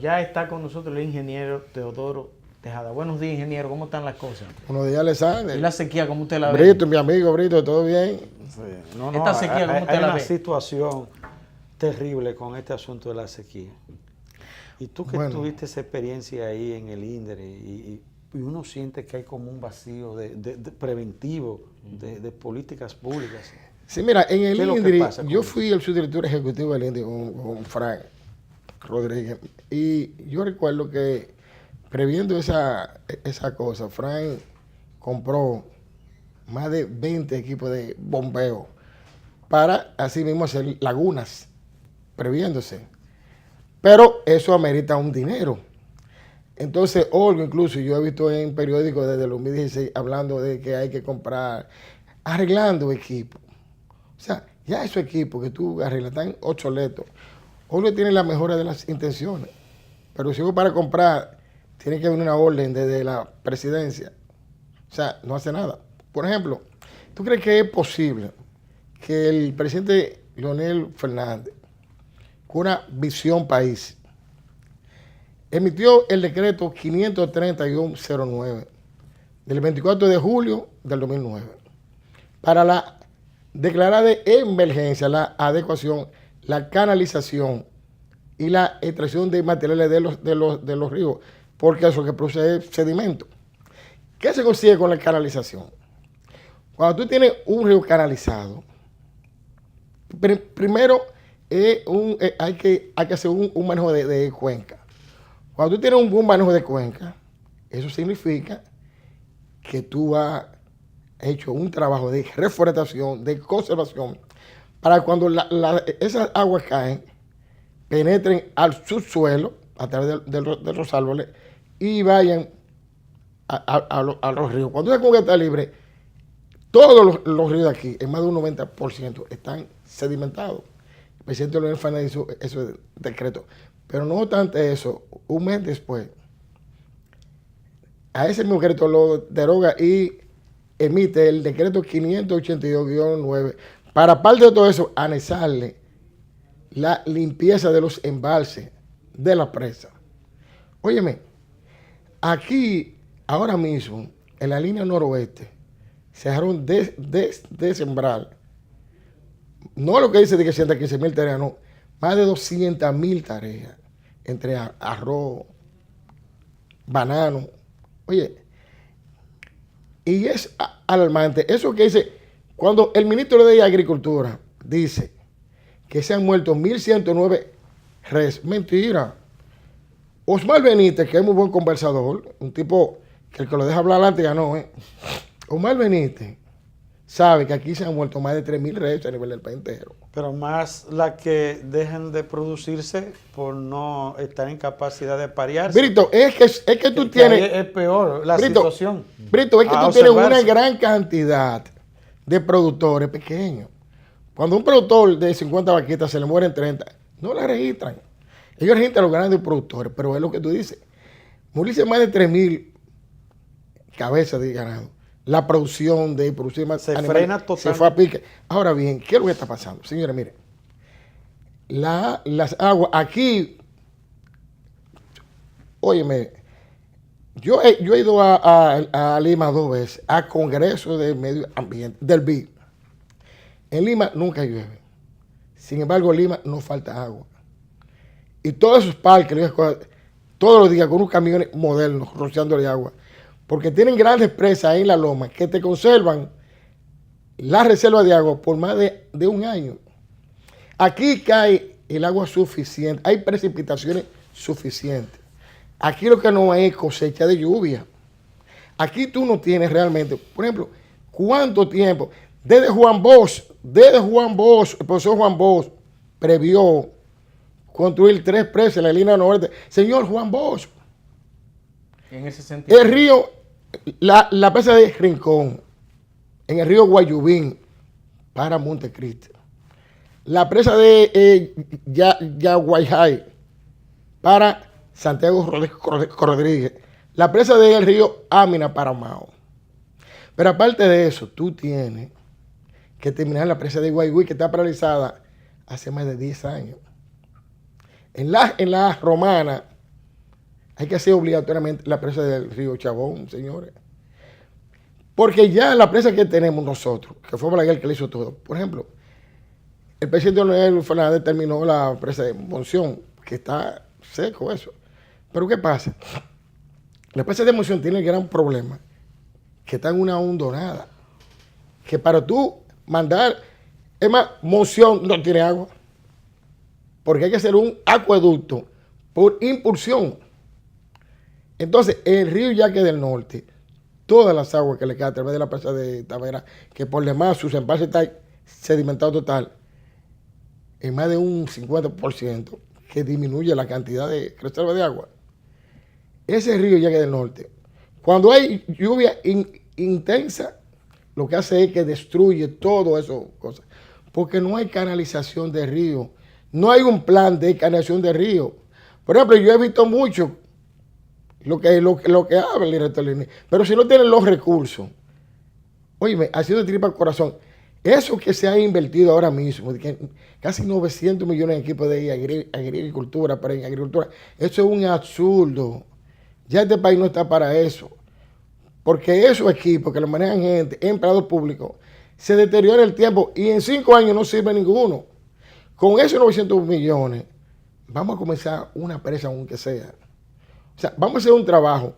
ya está con nosotros el ingeniero Teodoro Tejada. Buenos días, ingeniero, ¿cómo están las cosas? Buenos días, Alexander. ¿Y la sequía, cómo usted la ve? Brito, mi amigo Brito, ¿todo bien? Sí. No, Esta sequía, ¿cómo usted hay la una ve? situación terrible con este asunto de la sequía. Y tú que tuviste esa experiencia ahí en el INDRE y uno siente que hay como un vacío de preventivo de políticas públicas. Sí, mira, en el INDRE, yo eso? fui el subdirector ejecutivo del INDRE con Frank Rodríguez. Y yo recuerdo que, previendo esa cosa, Frank compró más de 20 equipos de bombeo para así mismo hacer lagunas, previéndose. Pero eso amerita un dinero. Entonces, Olga, incluso yo he visto en periódicos desde el 2016 hablando de que hay que comprar, arreglando equipos. O sea, ya esos equipos que tú arreglas están obsoletos. Olga tiene la mejor de las intenciones, pero si uno para comprar, tiene que venir una orden desde la presidencia. O sea, no hace nada. Por ejemplo, ¿tú crees que es posible que el presidente Leonel Fernández, con una visión país, emitió el decreto 530-09 del 24 de julio del 2009 para declarar de emergencia la adecuación, la canalización y la extracción de materiales de los ríos, porque eso que produce es sedimento? ¿Qué se consigue con la canalización? Cuando tú tienes un río canalizado, primero hay que hacer un manejo de cuenca. Cuando tú tienes un buen manejo de cuenca, eso significa que tú has hecho un trabajo de reforestación, de conservación, para cuando esas aguas caen, penetren al subsuelo a través de los árboles y vayan a los ríos. Cuando esa cuenca está libre, todos los ríos de aquí, en más de un 90%, están sedimentados. El presidente Leonel Fernández hizo ese decreto. Pero no obstante eso, un mes después, a ese mismo decreto lo deroga y emite el decreto 582-9 para, aparte de todo eso, anexarle la limpieza de los embalses de la presa. Óyeme, aquí, ahora mismo, en la línea noroeste, se dejaron de sembrar, no lo que dice de que 115,000 tareas, no, más de 200,000 tareas, entre arroz, banano. Oye, y es alarmante. Eso que dice, cuando el ministro de Agricultura dice que se han muerto 1,109 res, mentira. Osmar Benítez, que es muy buen conversador, un tipo que el que lo deja hablar adelante ganó, Osmar Benítez sabe que aquí se han muerto más de 3,000 res a nivel del país entero. Pero más las que dejan de producirse por no estar en capacidad de parearse. Brito, es que tú tienes... Es peor la Brito, situación. Brito, es que tú tienes una gran cantidad de productores pequeños. Cuando un productor de 50 vaquitas se le mueren 30, no la registran. Ellos registran los grandes productores, pero es lo que tú dices. Morirse más de 3,000 cabezas de ganado. La producción de producir más se animales frena totalmente. Se fue a pique. Ahora bien, ¿qué es lo que está pasando? Señores, miren, las aguas aquí, óyeme, yo he ido a Lima 2 veces, a Congreso de Medio Ambiente, del BID. En Lima nunca llueve. Sin embargo, en Lima no falta agua. Y todos esos parques, todos los días con unos camiones modernos rociándole agua. Porque tienen grandes presas ahí en la loma que te conservan la reserva de agua por más de un año. Aquí cae el agua suficiente, hay precipitaciones suficientes. Aquí lo que no hay es cosecha de lluvia. Aquí tú no tienes realmente, por ejemplo, ¿cuánto tiempo? Desde Juan Bosch, el profesor Juan Bosch previó construir 3 presas en la línea norte. Señor Juan Bosch, En ese sentido, el río, la presa de Rincón, en el río Guayubín, para Montecristi. La presa de Yaguayay, para Santiago Rodríguez. La presa del río Ámina, para Mao. Pero aparte de eso, tú tienes que terminar la presa de Guayuí, que está paralizada hace más de 10 años. En la romana, hay que hacer obligatoriamente la presa del río Chabón, señores. Porque ya la presa que tenemos nosotros, que fue Balaguer que le hizo todo, por ejemplo, el presidente Leonel Fernández terminó la presa de Monción, que está seco eso. Pero ¿qué pasa? La presa de Monción tiene el gran problema, que está en una hondonada, que para tú mandar, es más, Monción no tiene agua, porque hay que hacer un acueducto por impulsión. Entonces, el río Yaque del Norte, todas las aguas que le quedan a través de la presa de Tavera, que por demás sus embalses están sedimentados total, en más de un 50%, que disminuye la cantidad de reserva de agua. Ese río Yaque del Norte, cuando hay lluvia intensa, lo que hace es que destruye todo eso, cosas. Porque no hay canalización de río, no hay un plan de canalización de río. Por ejemplo, yo he visto mucho lo que habla el director Lini, pero si no tienen los recursos, óyeme, ha sido de tripa al corazón. Eso que se ha invertido ahora mismo, casi 900 millones en equipos de agricultura, para en agricultura, eso es un absurdo. Ya este país no está para eso. Porque esos equipos que lo manejan gente, empleados públicos, se deteriora el tiempo y en 5 años no sirve ninguno. Con esos 900 millones, vamos a comenzar una presa aunque sea. O sea, vamos a hacer un trabajo.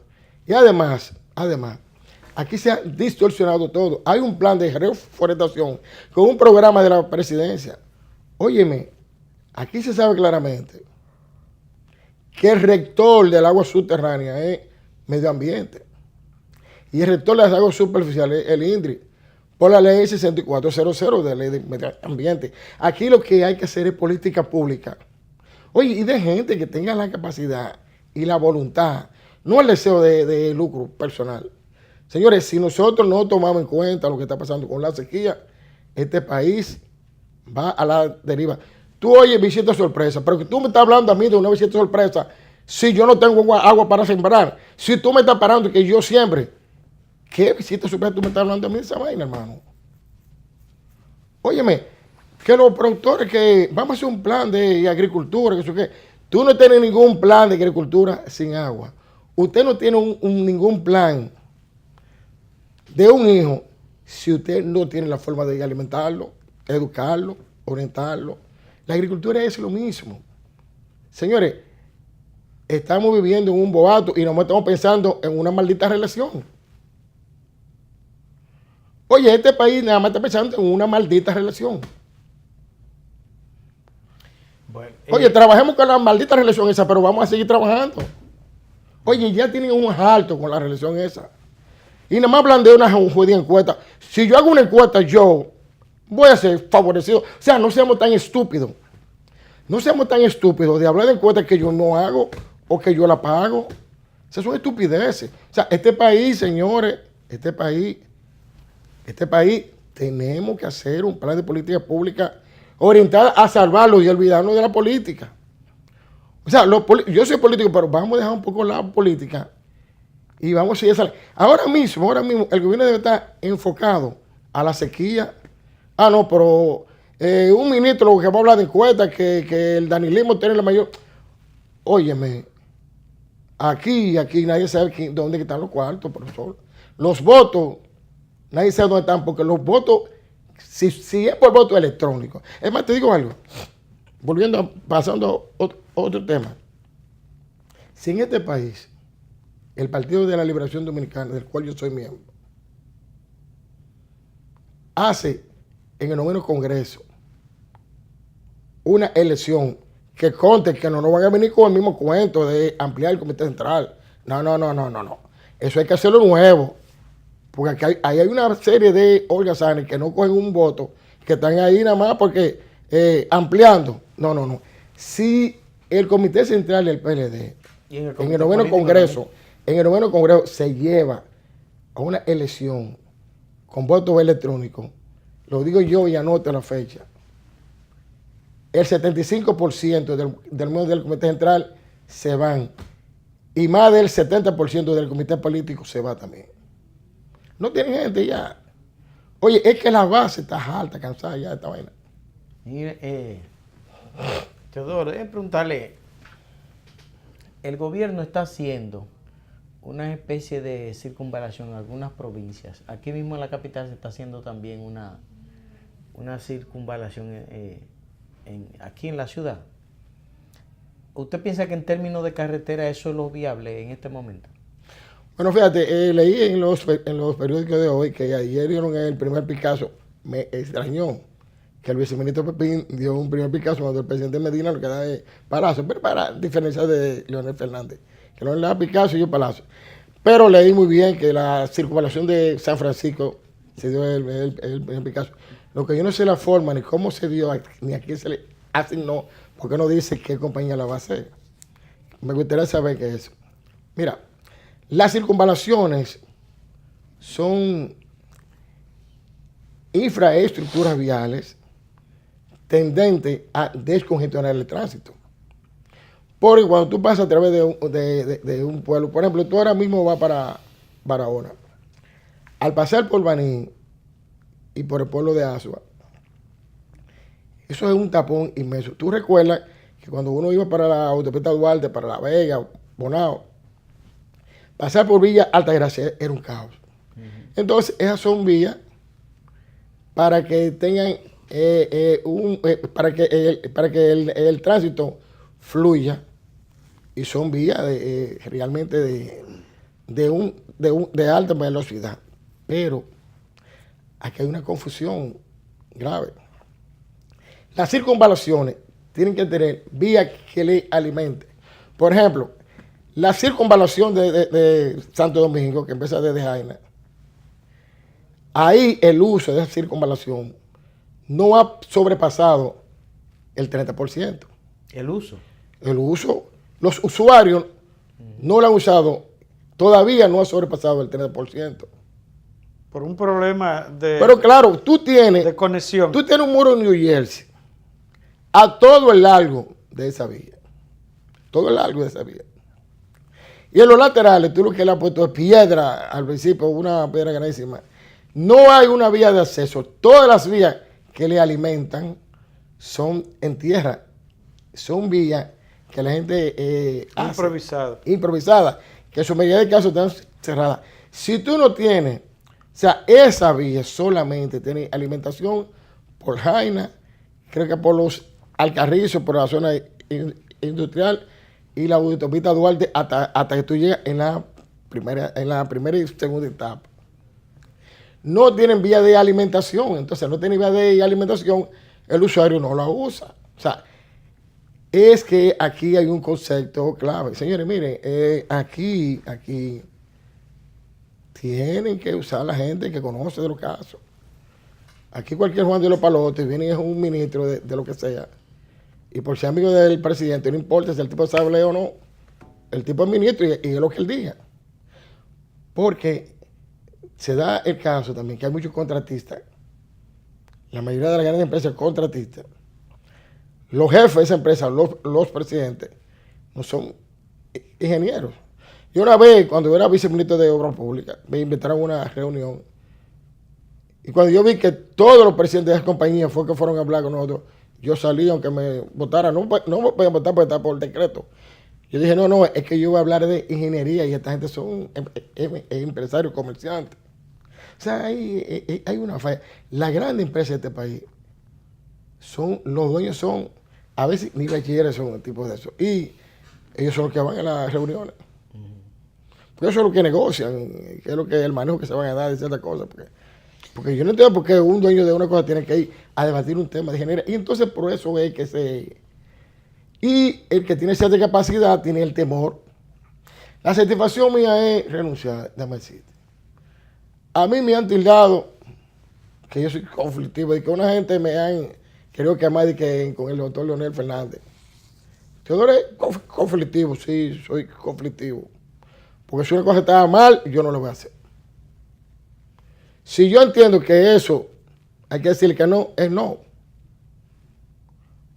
Y además, aquí se ha distorsionado todo. Hay un plan de reforestación con un programa de la presidencia. Óyeme, aquí se sabe claramente que el rector del agua subterránea es medio ambiente. Y el rector de las aguas superficiales es el INDRI, por la ley 6400 de la ley de medio ambiente. Aquí lo que hay que hacer es política pública. Oye, y de gente que tenga la capacidad y la voluntad, no el deseo de lucro personal. Señores, si nosotros no tomamos en cuenta lo que está pasando con la sequía, este país va a la deriva. Tú oyes visita sorpresa, pero que tú me estás hablando a mí de una visita sorpresa si yo no tengo agua para sembrar. Si tú me estás parando que yo siembre, ¿qué visita sorpresa tú me estás hablando a mí de esa vaina, hermano? Óyeme, que los productores que vamos a hacer un plan de agricultura, que eso qué. Tú no tienes ningún plan de agricultura sin agua. Usted no tiene ningún plan de un hijo si usted no tiene la forma de alimentarlo, educarlo, orientarlo. La agricultura es lo mismo. Señores, estamos viviendo en un boato y no estamos pensando en una maldita relación. Oye, este país nada más está pensando en una maldita relación. Bueno, oye, trabajemos con la maldita relación esa, pero vamos a seguir trabajando. Oye, ya tienen un alto con la relación esa. Y nada más hablan de una jodida encuesta. Si yo hago una encuesta, yo voy a ser favorecido. O sea, no seamos tan estúpidos. No seamos tan estúpidos de hablar de encuestas que yo no hago o que yo la pago. Esas son estupideces. O sea, este país, señores, este país, tenemos que hacer un plan de política pública orientada a salvarlo y olvidarnos de la política. O sea, yo soy político, pero vamos a dejar un poco la política y vamos a seguir esa. Ahora mismo, el gobierno debe estar enfocado a la sequía. Ah, no, pero un ministro que va a hablar de encuestas, que el danilismo tiene la mayor. Óyeme, aquí nadie sabe dónde están los cuartos, profesor. Los votos, nadie sabe dónde están, porque los votos, si es por voto electrónico. Es más, te digo algo, pasando a otro tema. Si en este país, el Partido de la Liberación Dominicana, del cual yo soy miembro, hace en el 9º Congreso una elección que conte que no nos van a venir con el mismo cuento de ampliar el Comité Central. No. Eso hay que hacerlo nuevo. Porque aquí hay una serie de holgazanes que no cogen un voto, que están ahí nada más porque ampliando. No. Si el Comité Central del PLD en el 9º Congreso se lleva a una elección con voto electrónico, lo digo yo y anoto la fecha, el 75% del miembro del Comité Central se van y más del 70% del Comité Político se va también. No tienen gente ya. Oye, es que la base está alta, cansada ya de esta vaina. Mire, Teodoro, déjame preguntarle, el gobierno está haciendo una especie de circunvalación en algunas provincias. Aquí mismo en la capital se está haciendo también una circunvalación aquí en la ciudad. ¿Usted piensa que en términos de carretera eso es lo viable en este momento? Bueno, fíjate, leí en los periódicos de hoy que ayer dieron el primer Picasso. Me extrañó que el viceministro Pepín dio un primer Picasso cuando el presidente Medina lo que da es Palazzo, pero para diferencia de Leonel Fernández, que no le da Picasso y yo Palazzo. Pero leí muy bien que la circunvalación de San Francisco se dio el primer Picasso. Lo que yo no sé la forma, ni cómo se dio, ni a quién se le asignó, porque no dice qué compañía la va a hacer. Me gustaría saber qué es eso. Mira, las circunvalaciones son infraestructuras viales tendentes a descongestionar el tránsito. Porque cuando tú pasas a través de un pueblo, por ejemplo, tú ahora mismo vas para Barahona. Al pasar por Baní y por el pueblo de Asua, eso es un tapón inmenso. Tú recuerdas que cuando uno iba para la autopista Duarte, para La Vega, Bonao, pasar por Villa Altagracia era un caos. Entonces, esas son vías para que tengan para que el tránsito fluya, y son vías realmente de alta velocidad. Pero aquí hay una confusión grave. Las circunvalaciones tienen que tener vías que le alimenten. Por ejemplo, la circunvalación de Santo Domingo, que empieza desde Jaina, ahí el uso de esa circunvalación no ha sobrepasado el 30%. ¿El uso? El uso, los usuarios no lo han usado, todavía no ha sobrepasado el 30%. Por un problema de... Pero claro, de conexión. Tú tienes un muro en New Jersey a todo el largo de esa vía. Todo el largo de esa vía. Y en los laterales, tú lo que le has puesto es piedra al principio, una piedra grandísima. No hay una vía de acceso. Todas las vías que le alimentan son en tierra. Son vías que la gente improvisada, que en su mayoría de casos están cerradas. Si tú no tienes, o sea, esa vía solamente tiene alimentación por Jaina, creo que por los Alcarrizos, por la zona industrial y la autopista Duarte hasta que tú llegas en la primera y segunda etapa. No tienen vía de alimentación, entonces no tienen vía de alimentación, el usuario no la usa. O sea, es que aquí hay un concepto clave. Señores, miren, aquí tienen que usar la gente que conoce de los casos. Aquí cualquier Juan de los Palotes viene y es un ministro de lo que sea. Y por ser amigo del presidente, no importa si el tipo sabe leer o no. El tipo es ministro y es lo que él diga. Porque se da el caso también que hay muchos contratistas. La mayoría de las grandes empresas contratistas. Los jefes de esa empresa, los presidentes, no son ingenieros. Y una vez, cuando yo era viceministro de Obras Públicas, me invitaron a una reunión. Y cuando yo vi que todos los presidentes de las compañías fueron a hablar con nosotros, yo salí, aunque me votaran, no me podían votar porque está por decreto. Yo dije, no, es que yo voy a hablar de ingeniería y esta gente son empresarios, comerciantes. O sea, hay una falla. Las grandes empresas de este país, los dueños son, a veces ni bachilleres son el tipo de eso. Y ellos son los que van a las reuniones. Porque ellos son los que negocian, que es lo que el manejo que se van a dar de ciertas cosas. Porque yo no entiendo por qué un dueño de una cosa tiene que ir a debatir un tema de ingeniería. Y entonces por eso es que Y el que tiene cierta capacidad tiene el temor. La satisfacción mía es renunciar, déjame decirte. A mí me han tildado que yo soy conflictivo y que una gente me han querido quemar y que con el doctor Leonel Fernández. Yo eres conflictivo, sí, soy conflictivo. Porque si una cosa está mal, yo no lo voy a hacer. Si yo entiendo que eso hay que decirle que no, es no.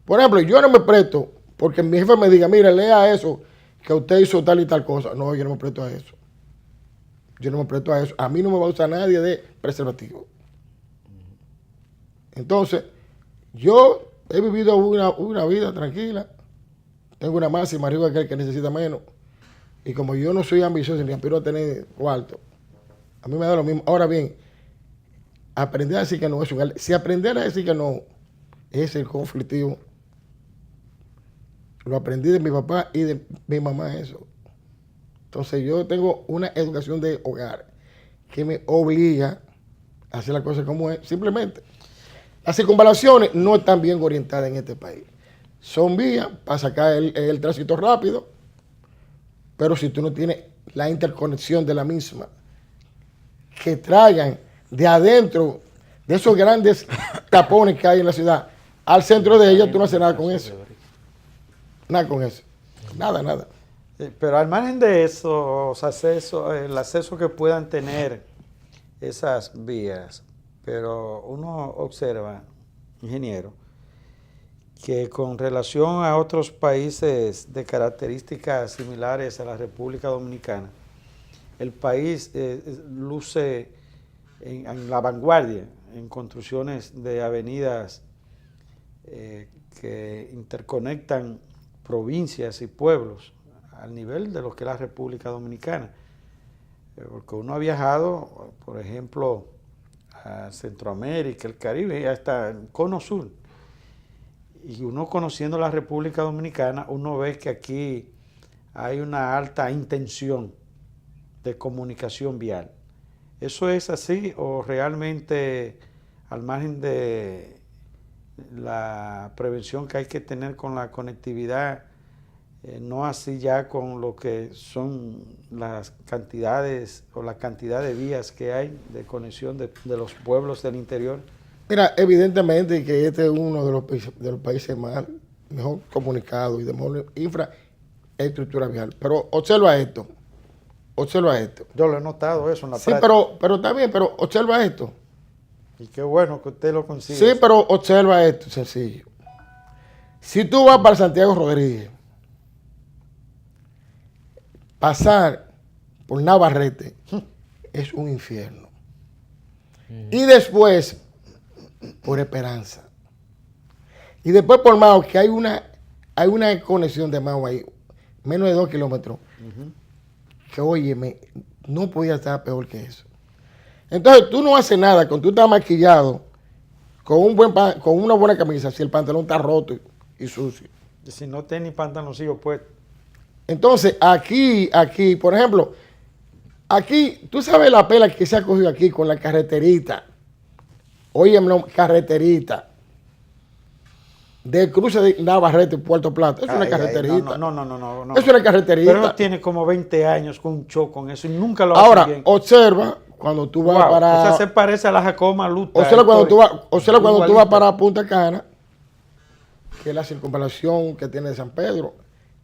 Por ejemplo, yo no me presto porque mi jefe me diga, mira, lea eso, que usted hizo tal y tal cosa. No, yo no me presto a eso. Yo no me presto a eso. A mí no me va a usar nadie de preservativo. Entonces, yo he vivido una vida tranquila. Tengo una máxima arriba que el que necesita menos. Y como yo no soy ambicioso ni aspiro a tener cuarto, a mí me da lo mismo. Ahora bien, aprender a decir que no es un arte. Si aprender a decir que no es el conflictivo, lo aprendí de mi papá y de mi mamá eso. Entonces yo tengo una educación de hogar que me obliga a hacer las cosas como es. Simplemente, las circunvalaciones no están bien orientadas en este país. Son vías para sacar el tránsito rápido, pero si tú no tienes la interconexión de la misma, que traigan de adentro, de esos grandes tapones que hay en la ciudad, al centro de ella, tú no haces nada con eso. Nada con eso. Nada. Pero al margen de eso, el acceso que puedan tener esas vías, pero uno observa, ingeniero, que con relación a otros países de características similares a la República Dominicana, el país luce en la vanguardia en construcciones de avenidas que interconectan provincias y pueblos al nivel de lo que es la República Dominicana. Porque uno ha viajado, por ejemplo, a Centroamérica, el Caribe y hasta el Cono Sur. Y uno conociendo la República Dominicana, uno ve que aquí hay una alta intención de comunicación vial. ¿Eso es así o realmente al margen de la prevención que hay que tener con la conectividad, no así ya con lo que son las cantidades o la cantidad de vías que hay de conexión de los pueblos del interior? Mira, evidentemente que este es uno de los países más mejor comunicados y de mejor infraestructura vial. Pero observa esto. Yo lo he notado eso en la práctica. Sí, pero está bien, pero observa esto. Y qué bueno que usted lo consigue. Sí, pero observa esto, sencillo. Si tú vas para Santiago Rodríguez, pasar por Navarrete es un infierno. Y después por Esperanza. Y después por Mao, que hay una conexión de Mao ahí, menos de 2 kilómetros, que óyeme, no podía estar peor que eso. Entonces tú no haces nada cuando tú estás maquillado, con una buena camisa, si el pantalón está roto y sucio. Y si no tenés pantaloncillo puesto. Entonces, aquí, por ejemplo, aquí, tú sabes la pela que se ha cogido aquí con la carreterita. Óyeme, carreterita. Del cruce de Navarrete, Puerto Plata. Es una carreterita. No. Es una carreterita. Pero tiene como 20 años con un show con eso y nunca lo Ahora, hace bien. observa cuando tú vas para... Esa se parece a la Jacoma Luta. Observa cuando tú vas para Punta Cana, que es la circunvalación que tiene de San Pedro,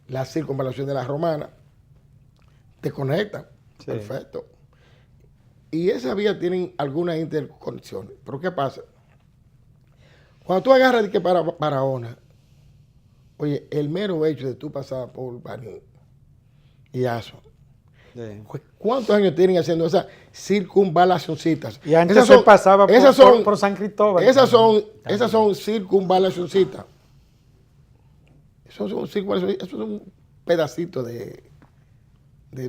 la circunvalación de la Romana, te conectan. Sí. Perfecto. Y esas vías tienen algunas interconexiones. Pero ¿qué pasa? Cuando tú agarras que para Barahona, oye, el mero hecho de tú pasar por Baní y Aso, sí. ¿Cuántos años tienen haciendo esas circunvalacioncitas? Y antes se pasaba por San Cristóbal. Esas son circunvalacioncitas. Eso es un pedacito de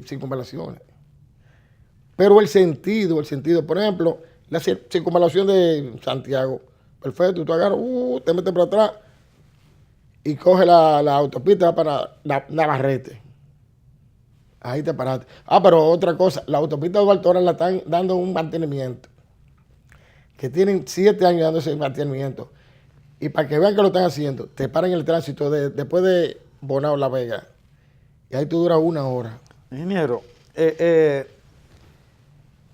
circunvalaciones. Pero el sentido, por ejemplo, la circunvalación de Santiago, perfecto, tú agarras, te metes por atrás y coges la autopista para Navarrete. Ahí te paraste. Pero otra cosa, la autopista de Duarte ahora la están dando un mantenimiento. Que tienen 7 años dando ese mantenimiento. Y para que vean que lo están haciendo, te paran el tránsito después de Bonao La Vega. Y ahí tú duras 1 hora. Ingeniero,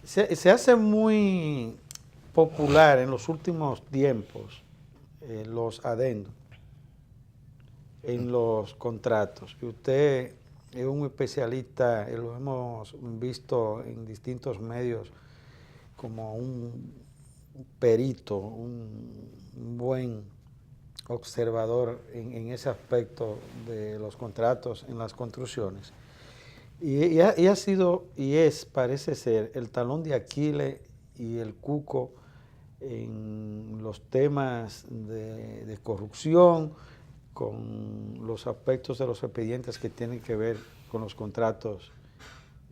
se hace muy popular en los últimos tiempos los adendos en los contratos. Y usted es un especialista, lo hemos visto en distintos medios como un perito, un buen observador en ese aspecto de los contratos en las construcciones. Y ha sido y parece ser, el talón de Aquiles y el cuco en los temas de corrupción, con los aspectos de los expedientes que tienen que ver con los contratos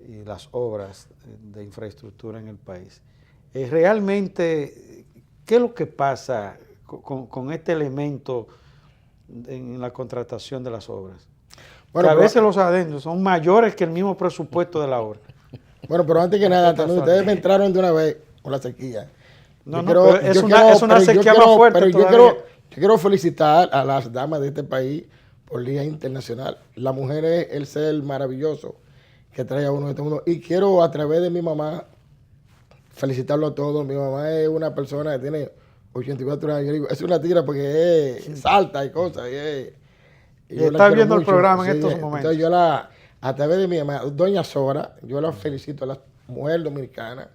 y las obras de infraestructura en el país. Realmente, ¿qué es lo que pasa con este elemento en la contratación de las obras? Bueno, que a veces los adendos son mayores que el mismo presupuesto de la obra. Bueno, pero antes que nada, también ustedes me entraron de una vez con la sequía. No, pero es una sequía más fuerte. Pero yo quiero felicitar a las damas de este país por el Día Internacional. La mujer es el ser maravilloso que trae a uno de este mundo. Y quiero, a través de mi mamá, felicitarlo a todos. Mi mamá es una persona que tiene 84 años. Yo digo, es una tira porque es salta y cosas. Y está viendo el programa en estos momentos. Entonces a través de mi mamá, doña Sora, yo la felicito a las mujeres dominicanas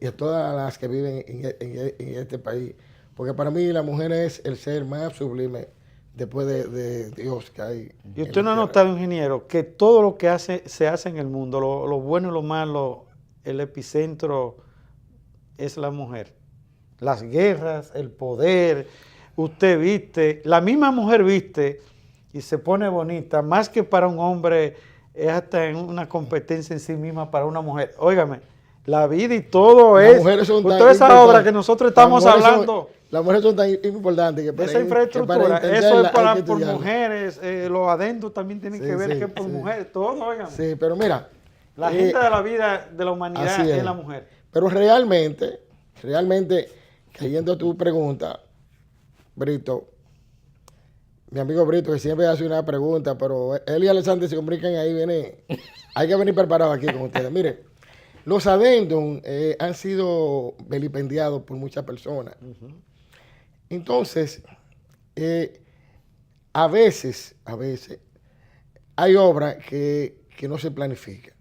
y a todas las que viven en este país. Porque para mí la mujer es el ser más sublime después de Dios que hay. ¿Y usted no ha notado, ingeniero, que todo lo que se hace en el mundo, lo bueno y lo malo, el epicentro es la mujer? Las guerras, el poder, usted viste, la misma mujer viste y se pone bonita, más que para un hombre, es hasta en una competencia en sí misma para una mujer. Óigame, la vida y todo es... Usted ve esa obra que nosotros estamos hablando... Las mujeres son tan importantes que esa infraestructura, eso es por mujeres, los adendos también tienen que ver que por mujeres, todo, oigan. Sí, pero mira. La gente de la vida de la humanidad es la mujer. Pero realmente, cayendo a tu pregunta, Brito, mi amigo Brito, que siempre hace una pregunta, pero él y Alexander se comunican ahí, hay que venir preparado aquí con ustedes. Mire, los adendos han sido vilipendiados por muchas personas. Entonces, a veces hay obras que no se planifican.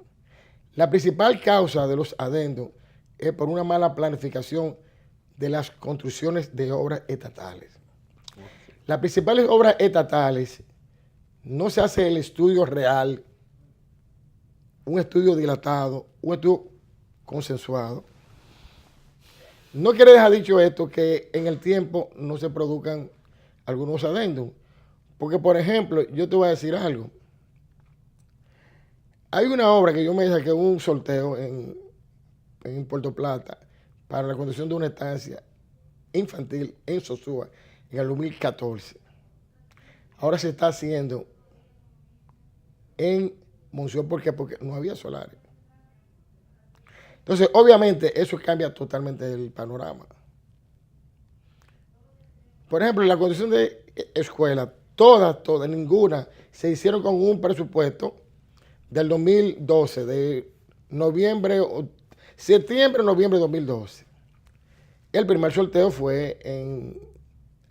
La principal causa de los adendos es por una mala planificación de las construcciones de obras estatales. Las principales obras estatales no se hace el estudio real, un estudio dilatado, un estudio consensuado. No quiere dejar dicho esto que en el tiempo no se produzcan algunos adendos. Porque, por ejemplo, yo te voy a decir algo. Hay una obra que yo me saqué un sorteo en Puerto Plata para la construcción de una estancia infantil en Sosúa en el 2014. Ahora se está haciendo en Monción. ¿Por qué? Porque no había solares. Entonces, obviamente, eso cambia totalmente el panorama. Por ejemplo, la construcción de escuelas, todas, ninguna, se hicieron con un presupuesto del 2012, de septiembre, noviembre de 2012. El primer sorteo fue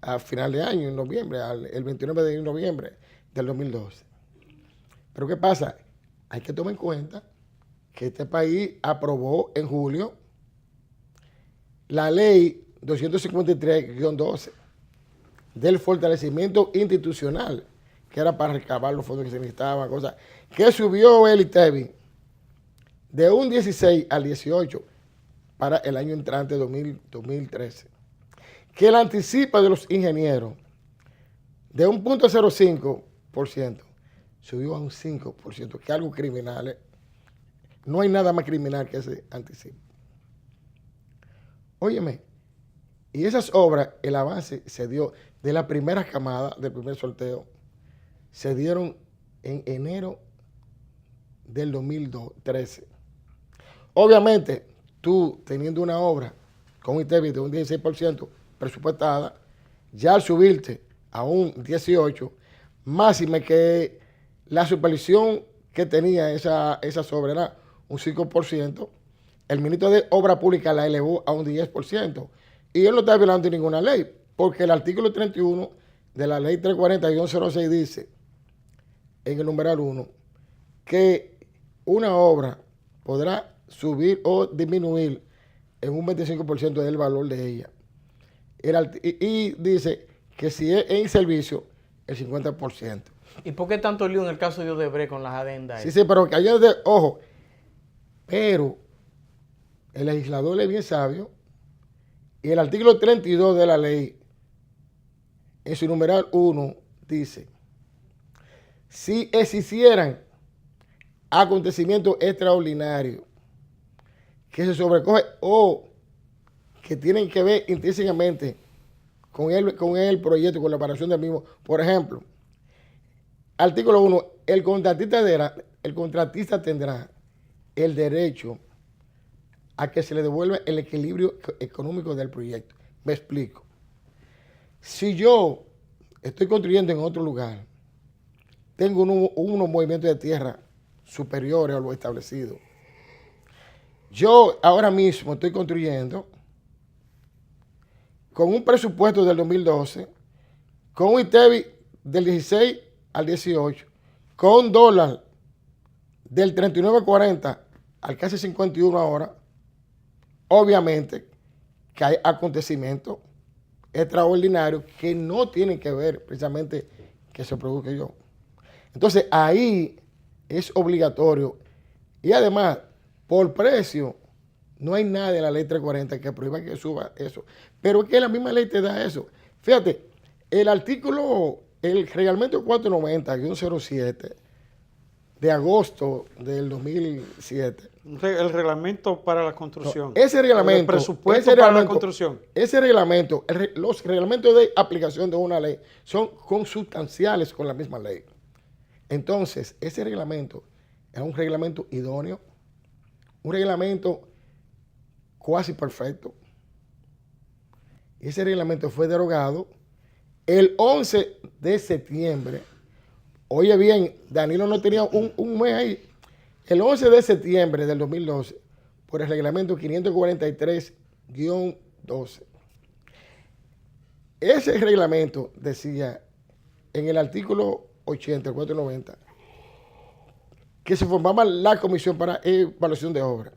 a final de año, en noviembre, el 29 de noviembre del 2012. Pero ¿qué pasa? Hay que tomar en cuenta que este país aprobó en julio la ley 253-12 del fortalecimiento institucional, que era para recabar los fondos que se necesitaban, cosas, que subió el ITEVI de un 16 al 18 para el año entrante 2013, que la anticipa de los ingenieros de un 0.05% subió a un 5%, que es algo criminal. No hay nada más criminal que ese anticipo. Óyeme, y esas obras, el avance se dio de la primera camada, del primer sorteo, se dieron en enero del 2013. Obviamente, tú teniendo una obra con un ITEVI de un 16% presupuestada, ya al subirte a un 18%, máxime que la supervisión que tenía esa obra era un 5%, el ministro de Obra Pública la elevó a un 10%, y él no está violando ninguna ley, porque el artículo 31 de la ley 340-06 dice, en el numeral 1, que una obra podrá subir o disminuir en un 25% del valor de ella. Y dice que si es en servicio, el 50%. ¿Y por qué tanto lío en el caso de Odebrecht con las adendas? Sí, pero que hay ojo, pero el legislador es bien sabio y el artículo 32 de la ley, en su numeral 1, dice, si existieran acontecimientos extraordinarios que se sobrecoge o que tienen que ver intrínsecamente con el proyecto, con la operación del mismo. Por ejemplo, artículo 1, el contratista tendrá el derecho a que se le devuelva el equilibrio económico del proyecto. Me explico. Si yo estoy construyendo en otro lugar, tengo unos movimientos de tierra superiores a lo establecido. Yo ahora mismo estoy construyendo con un presupuesto del 2012, con un ITEVI del 16 al 18, con dólar del 39.40 al casi 51 ahora. Obviamente que hay acontecimientos extraordinarios que no tienen que ver precisamente que se produzca yo. Entonces ahí es obligatorio y además por precio no hay nada en la ley 340 que prohíba que suba eso, pero es que la misma ley te da eso. Fíjate, el reglamento 490-07 de agosto del 2007. El reglamento para la construcción. No, ese reglamento. El presupuesto para la construcción. Ese reglamento, los reglamentos de aplicación de una ley son consustanciales con la misma ley. Entonces, ese reglamento es un reglamento idóneo, un reglamento cuasi perfecto. Ese reglamento fue derogado el 11 de septiembre. Oye bien, Danilo no tenía un mes ahí. El 11 de septiembre del 2012, por el reglamento 543-12. Ese reglamento decía en el artículo 80, 490, que se formaba la comisión para evaluación de obra.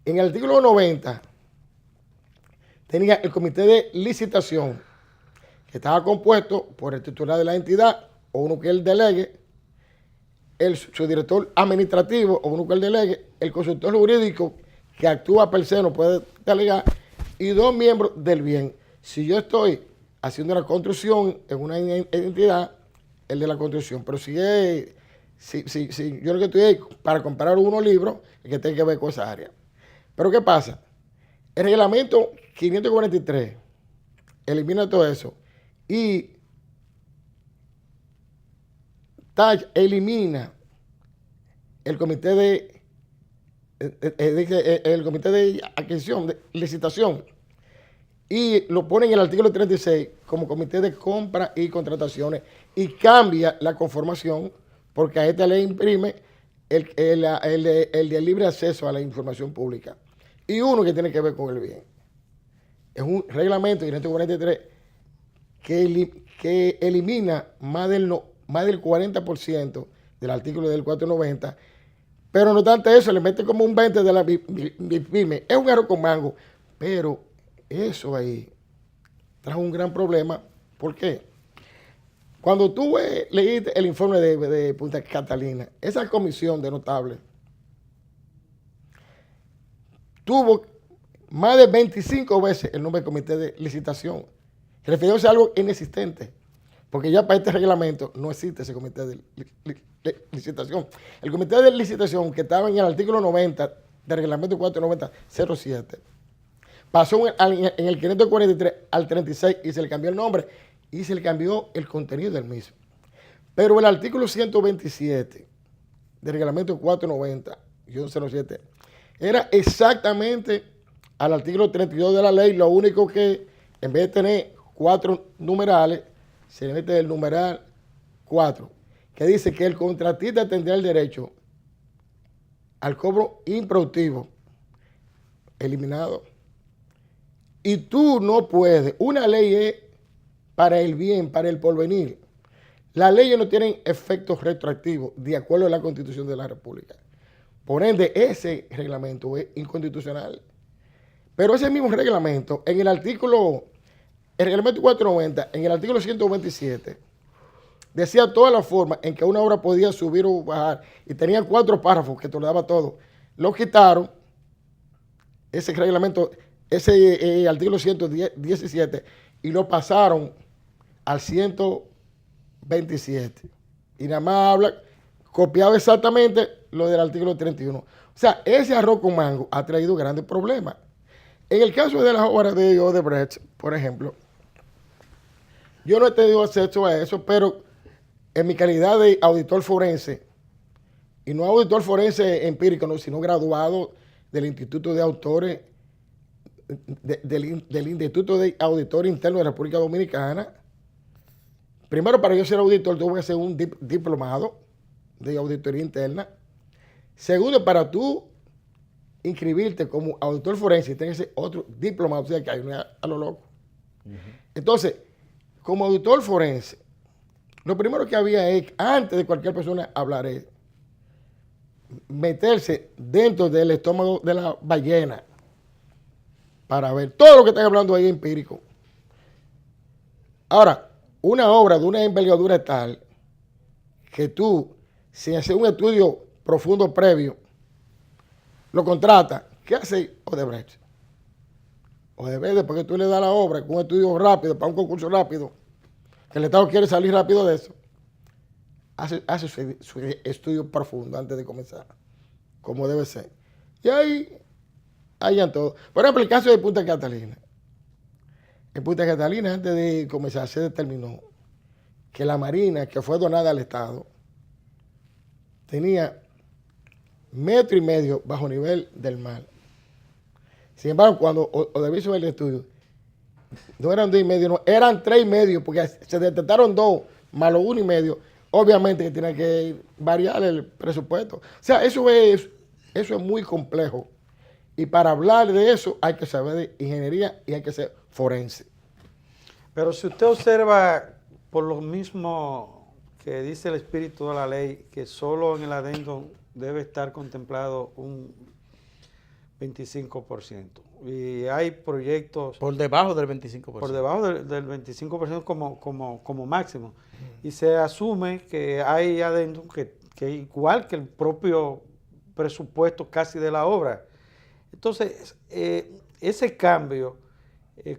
En el artículo 90 tenía el comité de licitación, que estaba compuesto por el titular de la entidad o uno que él delegue, su director administrativo o uno que él delegue, el consultor jurídico que actúa per se no puede delegar, y 2 miembros del bien. Si yo estoy haciendo una construcción en una entidad, el de la construcción, pero si yo lo que estoy ahí para comprar unos libros, es que tiene que ver con esa área. Pero ¿qué pasa? El reglamento 543 elimina todo eso y elimina el comité de adquisición, de licitación, y lo pone en el artículo 36 como comité de compra y contrataciones y cambia la conformación porque a esta le imprime el de libre acceso a la información pública y uno que tiene que ver con el bien. Es un reglamento 543 que elimina más del 40% del artículo del 490, pero no obstante eso, le mete como un 20% de la MIPYME. Es un arroz con mango, pero eso ahí trajo un gran problema. ¿Por qué? Cuando tú leíste el informe de Punta Catalina, esa comisión de notables tuvo más de 25 veces el nombre de comité de licitación, refiriéndose a algo inexistente, porque ya para este reglamento no existe ese comité de licitación. El comité de licitación que estaba en el artículo 90 del reglamento 490-07 pasó en el 543 al 36 y se le cambió el nombre y se le cambió el contenido del mismo. Pero el artículo 127 del reglamento 490-07 era exactamente al artículo 32 de la ley, lo único que en vez de tener 4 numerales, se le mete el numeral 4, que dice que el contratista tendrá el derecho al cobro improductivo, eliminado. Y tú no puedes, una ley es para el bien, para el porvenir. Las leyes no tienen efectos retroactivos de acuerdo a la Constitución de la República. Por ende, ese reglamento es inconstitucional. Pero ese mismo reglamento, el reglamento 490, en el artículo 127, decía todas las formas en que una obra podía subir o bajar y tenía 4 párrafos que te lo daba todo. Lo quitaron, ese reglamento, ese artículo 117, y lo pasaron al 127. Y nada más habla copiado exactamente lo del artículo 31. O sea, ese arroz con mango ha traído grandes problemas. En el caso de las obras de Odebrecht, por ejemplo, yo no he tenido acceso a eso, pero en mi calidad de auditor forense, y no auditor forense empírico, no, sino graduado del Instituto de Autores, del Instituto de Auditores Internos de la República Dominicana. Primero, para yo ser auditor, tuve que hacer un diplomado de auditoría interna. Segundo, para tú inscribirte como auditor forense, tienes que hacer otro diplomado, o sea, que hay una a lo loco. Entonces, como auditor forense, lo primero que había es, antes de cualquier persona hablar, es meterse dentro del estómago de la ballena para ver todo lo que están hablando ahí empírico. Ahora, una obra de una envergadura tal que tú, sin hacer un estudio profundo previo, lo contratas. ¿Qué hace Odebrecht? Odebrecht, después que tú le das la obra con un estudio rápido, para un concurso rápido, que el Estado quiere salir rápido de eso, hace su estudio profundo antes de comenzar, como debe ser. Y ahí hayan todo. Por ejemplo, el caso de Punta Catalina. En Punta Catalina, antes de comenzar, se determinó que la marina, que fue donada al Estado, tenía 1,5 metros bajo nivel del mar. Sin embargo, cuando Odebrecht hizo el estudio, no eran 2,5, no, eran 3,5, porque se detectaron 2 más los 1,5. Obviamente que tiene que variar el presupuesto. O sea, eso es muy complejo. Y para hablar de eso hay que saber de ingeniería y hay que ser forense. Pero si usted observa, por lo mismo que dice el espíritu de la ley, que solo en el adendum debe estar contemplado un 25%. Y hay proyectos... Por debajo del 25%. Por debajo del 25% como máximo. Y se asume que hay adendum que igual que el propio presupuesto casi de la obra. Entonces, ese cambio,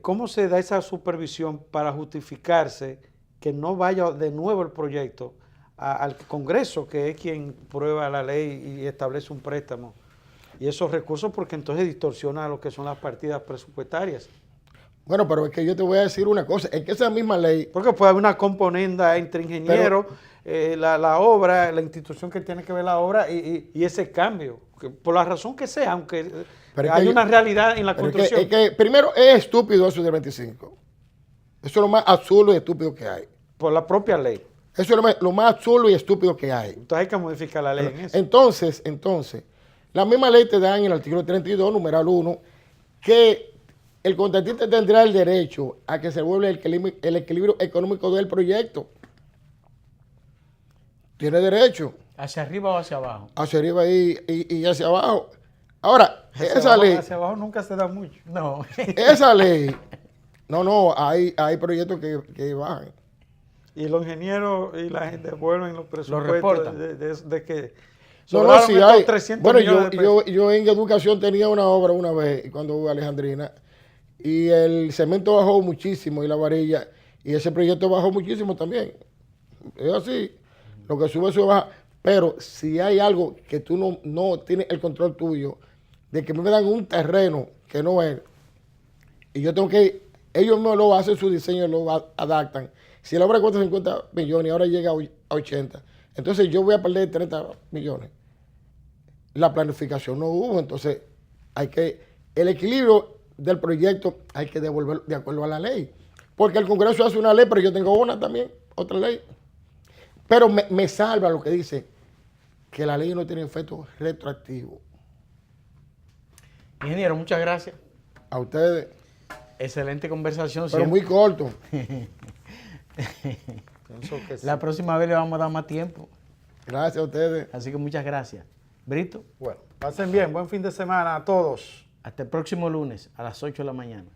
¿cómo se da esa supervisión para justificarse que no vaya de nuevo el proyecto al Congreso, que es quien prueba la ley y establece un préstamo? Y esos recursos, porque entonces distorsiona lo que son las partidas presupuestarias. Bueno, pero es que yo te voy a decir una cosa, es que esa misma ley... Porque puede haber una componenda entre ingenieros, la obra, la institución que tiene que ver la obra y ese cambio, que por la razón que sea, aunque hay una realidad en la construcción. Es que primero es estúpido eso del 25. Eso es lo más absurdo y estúpido que hay. Por la propia ley. Eso es lo más absurdo y estúpido que hay. Entonces hay que modificar la ley en eso. Entonces, la misma ley te da en el artículo 32, numeral 1, que el contratista tendrá el derecho a que se vuelva el equilibrio económico del proyecto. Tiene derecho. ¿Hacia arriba o hacia abajo? Hacia arriba y hacia abajo. Ahora, esa ley... Hacia abajo nunca se da mucho. No. Esa ley... No, hay proyectos que bajan. Y los ingenieros y la gente devuelven los presupuestos. Lo reportan. De que No, sí hay. 300 bueno, millones de pesos. yo en educación tenía una obra una vez, cuando hubo Alejandrina, y el cemento bajó muchísimo y la varilla, y ese proyecto bajó muchísimo también. Es así, lo que sube baja. Pero si hay algo que tú no tienes el control tuyo, de que me dan un terreno que no es, y yo tengo que, ellos me lo hacen su diseño, lo adaptan. Si la obra cuesta 50 millones y ahora llega a 80, entonces yo voy a perder 30 millones. La planificación no hubo, entonces el equilibrio del proyecto hay que devolverlo de acuerdo a la ley. Porque el Congreso hace una ley, pero yo tengo una también, otra ley. Pero me salva lo que dice que la ley no tiene efecto retroactivo. Ingeniero, muchas gracias. A ustedes. Excelente conversación. Pero muy corto. La próxima vez le vamos a dar más tiempo. Gracias a ustedes. Así que muchas gracias. Brito. Bueno, pasen bien. Buen fin de semana a todos. Hasta el próximo lunes a las 8 de la mañana.